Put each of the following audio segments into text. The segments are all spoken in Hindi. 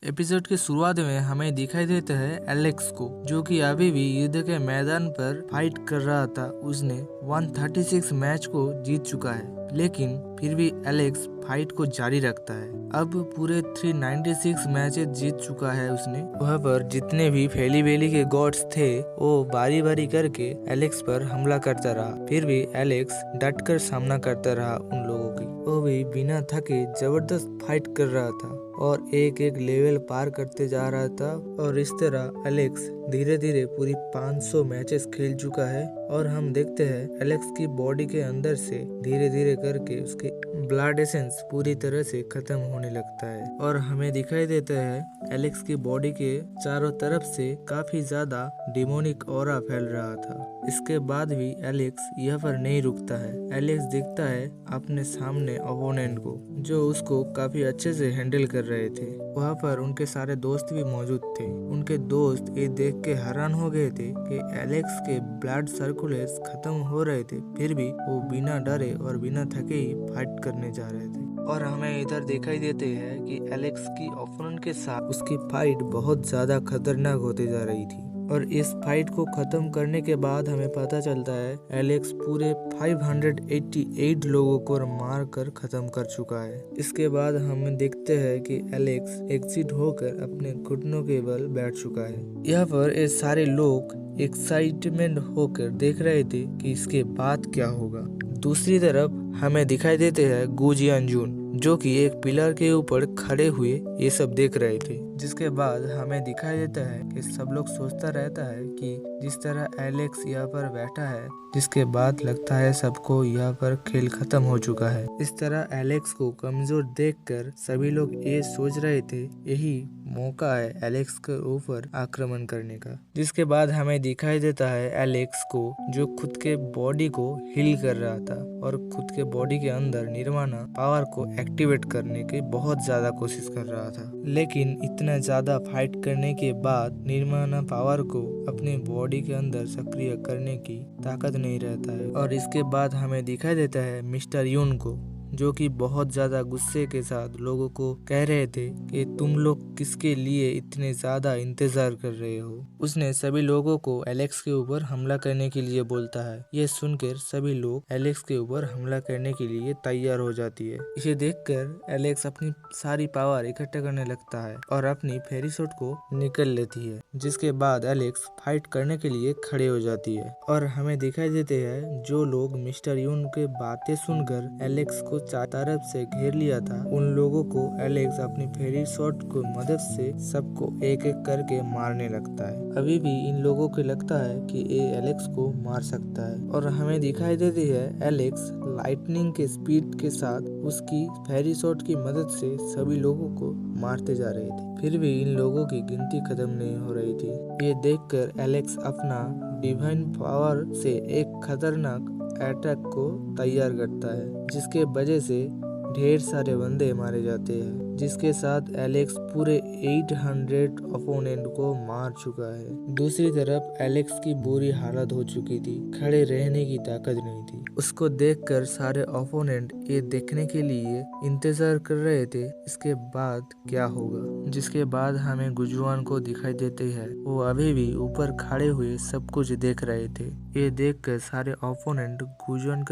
एपिसोड की शुरुआत में हमें दिखाई देता है एलेक्स को, जो कि अभी भी युद्ध के मैदान पर फाइट कर रहा था। उसने 136 मैच को जीत चुका है, लेकिन फिर भी एलेक्स फाइट को जारी रखता है। अब पूरे 396 मैचेस जीत चुका है उसने। वहाँ पर जितने भी फैली बेली के गॉड्स थे, वो बारी बारी करके एलेक्स पर हमला करता रहा। फिर भी एलेक्स डट कर सामना करता रहा उन लोगों की। वो भी बिना थके जबरदस्त फाइट कर रहा था और एक एक लेवल पार करते जा रहा था। और इस तरह एलेक्स धीरे धीरे पूरी 500 मैचेस खेल चुका है। और हम देखते हैं एलेक्स की बॉडी के अंदर से धीरे धीरे करके उसके ब्लड एसेंस पूरी तरह से खत्म होने लगता है। और हमें दिखाई देता है एलेक्स की बॉडी के चारों तरफ से काफी ज्यादा डिमोनिक ऑरा फैल रहा था। इसके बाद भी एलेक्स यह पर नहीं रुकता है। एलेक्स देखता है अपने सामने ओपोनेंट को, जो उसको काफी अच्छे से हैंडल कर रहे थे। वहाँ पर उनके सारे दोस्त भी मौजूद थे। उनके दोस्त ये देख के हैरान हो गए थे कि एलेक्स के ब्लड सर्कुलेट्स खत्म हो रहे थे, फिर भी वो बिना डरे और बिना थके ही फाइट करने जा रहे थे। और हमें इधर दिखाई देते हैं कि एलेक्स की ओपोनेंट के साथ उसकी फाइट बहुत ज्यादा खतरनाक होते जा रही थी। और इस फाइट को खत्म करने के बाद हमें पता चलता है एलेक्स पूरे 588 लोगों को मार कर खत्म कर चुका है। इसके बाद हम देखते हैं कि एलेक्स एग्जिट होकर अपने घुटनों के बल बैठ चुका है। यहाँ पर ये सारे लोग एक्साइटमेंट होकर देख रहे थे कि इसके बाद क्या होगा। दूसरी तरफ हमें दिखाई देते हैं गु जियानजुन, जो कि एक पिलर के ऊपर खड़े हुए ये सब देख रहे थे। जिसके बाद हमें दिखाई देता है कि सब लोग सोचता रहता है कि जिस तरह एलेक्स यहाँ पर बैठा है, जिसके बाद लगता है सबको यहाँ पर खेल खत्म हो चुका है। इस तरह एलेक्स को कमजोर देखकर सभी लोग ये सोच रहे थे यही मौका है एलेक्स के ऊपर आक्रमण करने का। जिसके बाद हमें दिखाई देता है एलेक्स को, जो खुद के बॉडी को हील कर रहा था और खुद के बॉडी के अंदर निर्वाणा पावर को एक्टिवेट करने की बहुत ज्यादा कोशिश कर रहा था। लेकिन इतना ज्यादा फाइट करने के बाद निर्वाणा पावर को अपने बॉडी के अंदर सक्रिय करने की ताकत नहीं रहता है। और इसके बाद हमें दिखाई देता है मिस्टर यून को, जो कि बहुत ज्यादा गुस्से के साथ लोगों को कह रहे थे कि तुम लोग किसके लिए इतने ज्यादा इंतजार कर रहे हो। उसने सभी लोगों को एलेक्स के ऊपर हमला करने के लिए बोलता है। ये सुनकर सभी लोग एलेक्स के ऊपर हमला करने के लिए तैयार हो जाती है। इसे देखकर एलेक्स अपनी सारी पावर इकट्ठा करने लगता है और अपनी फेरी शॉट को निकल लेती है। जिसके बाद एलेक्स फाइट करने के लिए खड़े हो जाती है। और हमें दिखाई देते हैं जो लोग मिस्टर यून के बातें सुनकर एलेक्स को चारों तरफ से घेर लिया था, उन लोगों को एलेक्स अपनी फेरी शॉट को मदद से सबको एक एक करके मारने लगता है। अभी भी इन लोगों को लगता है कि ये एलेक्स को मार सकता है। और हमें दिखाई देती है एलेक्स लाइटनिंग के स्पीड के साथ उसकी फेरी शॉट की मदद से सभी लोगों को मारते जा रहे थे। फिर भी इन लोगों की गिनती खत्म नहीं हो रही थी। ये देखकर एलेक्स अपना डिवाइन पावर से एक खतरनाक अटैक को तैयार करता है, जिसके वजह से ढेर सारे बंदे मारे जाते हैं। जिसके साथ एलेक्स पूरे 800 ओपोनेंट को मार चुका है। दूसरी तरफ एलेक्स की बुरी हालत हो चुकी थी, खड़े रहने की ताकत नहीं थी। उसको देखकर सारे ओपोनेंट ये देखने के लिए इंतजार कर रहे थे इसके बाद क्या होगा। जिसके बाद हमें गुजुआन को दिखाई देते हैं। वो अभी भी ऊपर खड़े हुए सब कुछ देख रहे थे। ये देखकर सारे ओपोनेंट गुजुआन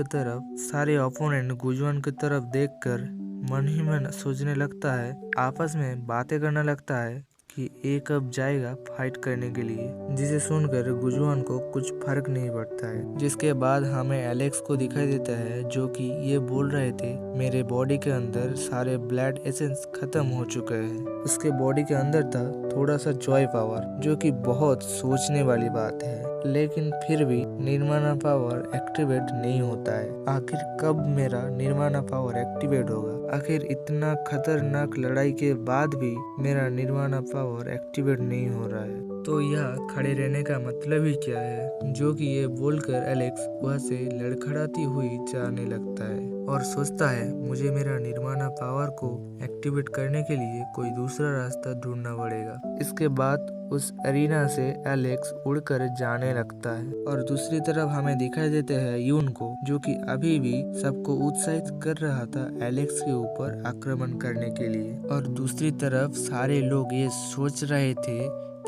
की तरफ देखकर मन ही मन सोचने लगता है, आपस में बातें करने लगता है कि ये कब जाएगा फाइट करने के लिए। जिसे सुनकर गुजुआन को कुछ फर्क नहीं पड़ता है। जिसके बाद हमें एलेक्स को दिखाई देता है, जो कि ये बोल रहे थे मेरे बॉडी के अंदर सारे ब्लड एसेंस खत्म हो चुके हैं। उसके बॉडी के अंदर था थोड़ा सा जॉय पावर, जो कि बहुत सोचने वाली बात है। लेकिन फिर भी निर्वाणा पावर एक्टिवेट नहीं होता है। आखिर कब मेरा निर्वाणा पावर एक्टिवेट होगा? आखिर इतना खतरनाक लड़ाई के बाद भी मेरा निर्वाणा पावर एक्टिवेट नहीं हो रहा है। तो यह खड़े रहने का मतलब ही क्या है, जो कि ये बोलकर एलेक्स वहाँ से लड़खड़ाती हुई जाने लगता है और सोचता है मुझे मेरा निर्माणा पावर को एक्टिवेट करने के लिए कोई दूसरा रास्ता ढूंढना पड़ेगा। इसके बाद उस एरिना से एलेक्स उड़कर जाने लगता है और दूसरी तरफ हमें दिखाई देते हैं यून को, जो कि अभी भी सबको उत्साहित कर रहा था एलेक्स के ऊपर आक्रमण करने के लिए। और दूसरी तरफ सारे लोग ये सोच रहे थे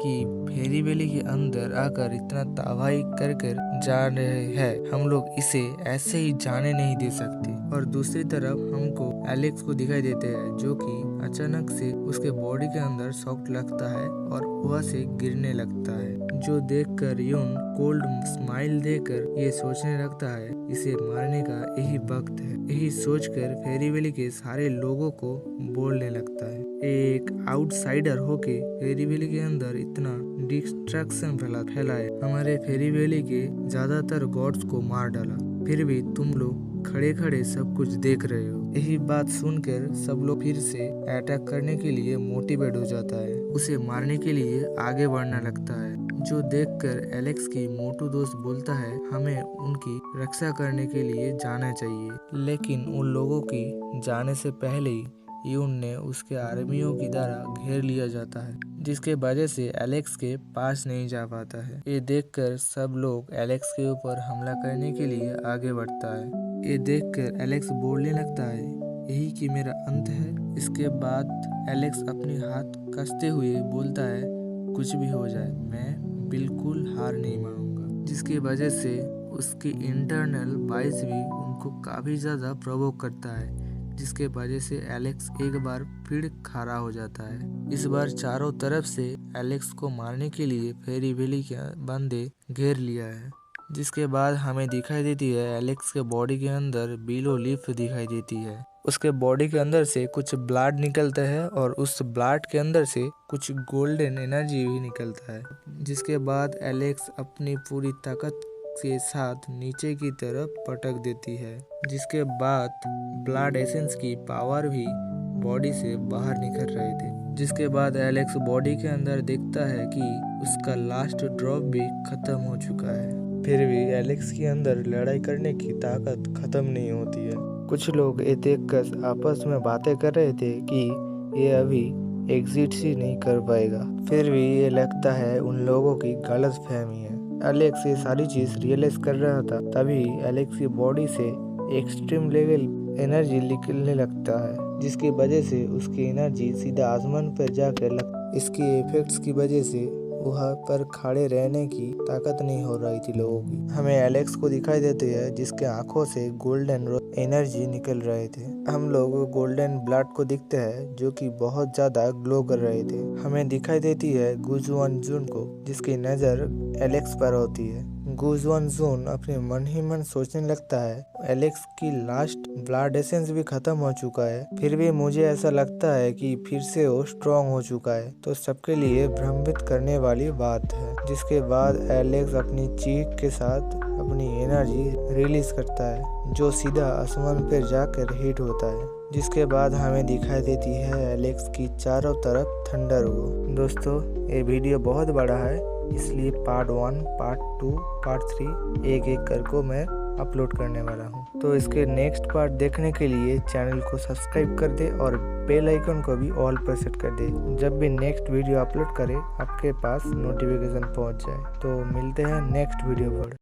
कि फेरी वैली के अंदर आकर इतना तबाही कर जा रहे हैं, हम लोग इसे ऐसे ही जाने नहीं दे सकते। और दूसरी तरफ हमको एलेक्स को दिखाई देते हैं, जो कि अचानक से उसके बॉडी के अंदर शॉक लगता है और वहाँ से गिरने लगता है, जो देखकर यून कोल्ड स्माइल देकर ये सोचने लगता है इसे मारने का यही वक्त है। यही सोचकर फेरी वैली के सारे लोगों को बोलने लगता है, एक आउटसाइडर होके फेरी वैली के अंदर इतना डिस्ट्रैक्शन फैलाए, हमारे फेरी वैली के ज्यादातर गॉड्स को मार डाला, फिर भी तुम लोग खड़े खड़े सब कुछ देख रहे हो। यही बात सुनकर सब लोग फिर से अटैक करने के लिए मोटिवेट हो जाता है, उसे मारने के लिए आगे बढ़ने लगता है, जो देखकर एलेक्स की मोटू दोस्त बोलता है हमें उनकी रक्षा करने के लिए जाना चाहिए। लेकिन उन लोगों की जाने से पहले ही यून ने उसके आर्मियों की द्वारा घेर लिया जाता है, जिसके वजह से एलेक्स के पास नहीं जा पाता है। ये देखकर सब लोग एलेक्स के ऊपर हमला करने के लिए आगे बढ़ता है। ये देखकर एलेक्स बोलने लगता है यही कि मेरा अंत है। इसके बाद एलेक्स अपने हाथ कसते हुए बोलता है कुछ भी हो जाए मैं बिल्कुल हार नहीं मानूंगा, जिसकी वजह से उसकी इंटरनल वॉइस भी उनको काफी ज्यादा प्रोवोक करता है, जिसके वजह से एलेक्स एक बार फिर खड़ा हो जाता है। इस बार चारों तरफ से एलेक्स को मारने के लिए फेरी वैली के बंदे घेर लिया है, जिसके बाद हमें दिखाई देती है एलेक्स के बॉडी के अंदर बिलो लीफ दिखाई देती है। उसके बॉडी के अंदर से कुछ ब्लड निकलता है और उस ब्लड के अंदर से कुछ गोल्डन एनर्जी भी निकलता है, जिसके बाद एलेक्स अपनी पूरी ताकत के साथ नीचे की तरफ पटक देती है, जिसके बाद ब्लड एसेंस की पावर भी बॉडी से बाहर निकल रहे थे। जिसके बाद एलेक्स बॉडी के अंदर देखता है कि उसका लास्ट ड्रॉप भी खत्म हो चुका है, फिर भी एलेक्स के अंदर लड़ाई करने की ताकत खत्म नहीं होती है। कुछ लोग ये देखकर आपस में बातें कर रहे थे कि ये अभी एग्जिट ही नहीं कर पाएगा, फिर भी ये लगता है उन लोगों की गलत फहमी है। एलेक्स ये सारी चीज रियलाइज कर रहा था, तभी एलेक्स की बॉडी से एक्सट्रीम लेवल एनर्जी निकलने लगता है, जिसकी वजह से उसकी एनर्जी सीधा आसमान पर जाकर इसके इफेक्ट्स की वजह से वहाँ पर खड़े रहने की ताकत नहीं हो रही थी लोगों की। हमें एलेक्स को दिखाई देती है जिसके आंखों से गोल्डन एनर्जी निकल रहे थे। हम लोग गोल्डन ब्लड को दिखते हैं जो कि बहुत ज्यादा ग्लो कर रहे थे। हमें दिखाई देती है गुजवान जून को, जिसकी नजर एलेक्स पर होती है। गुजवान जून अपने मन ही मन सोचने लगता है एलेक्स की लास्ट ब्लड एसेंस भी खत्म हो चुका है, फिर भी मुझे ऐसा लगता है कि फिर से वो स्ट्रॉन्ग हो चुका है, तो सबके लिए भ्रमित करने वाली बात है। जिसके बाद एलेक्स अपनी चीख के साथ अपनी एनर्जी रिलीज करता है, जो सीधा आसमान पर जाकर हिट होता है, जिसके बाद हमें दिखाई देती है एलेक्स की चारों तरफ थंडर वो। दोस्तों ये वीडियो बहुत बड़ा है, इसलिए पार्ट 1, पार्ट 2, पार्ट 3 एक एक करके मैं अपलोड करने वाला हूँ। तो इसके नेक्स्ट पार्ट देखने के लिए चैनल को सब्सक्राइब कर दे और बेल आइकन को भी ऑल पर सेट कर दे। जब भी नेक्स्ट वीडियो अपलोड करे आपके पास नोटिफिकेशन पहुँच जाए। तो मिलते हैं नेक्स्ट वीडियो पर।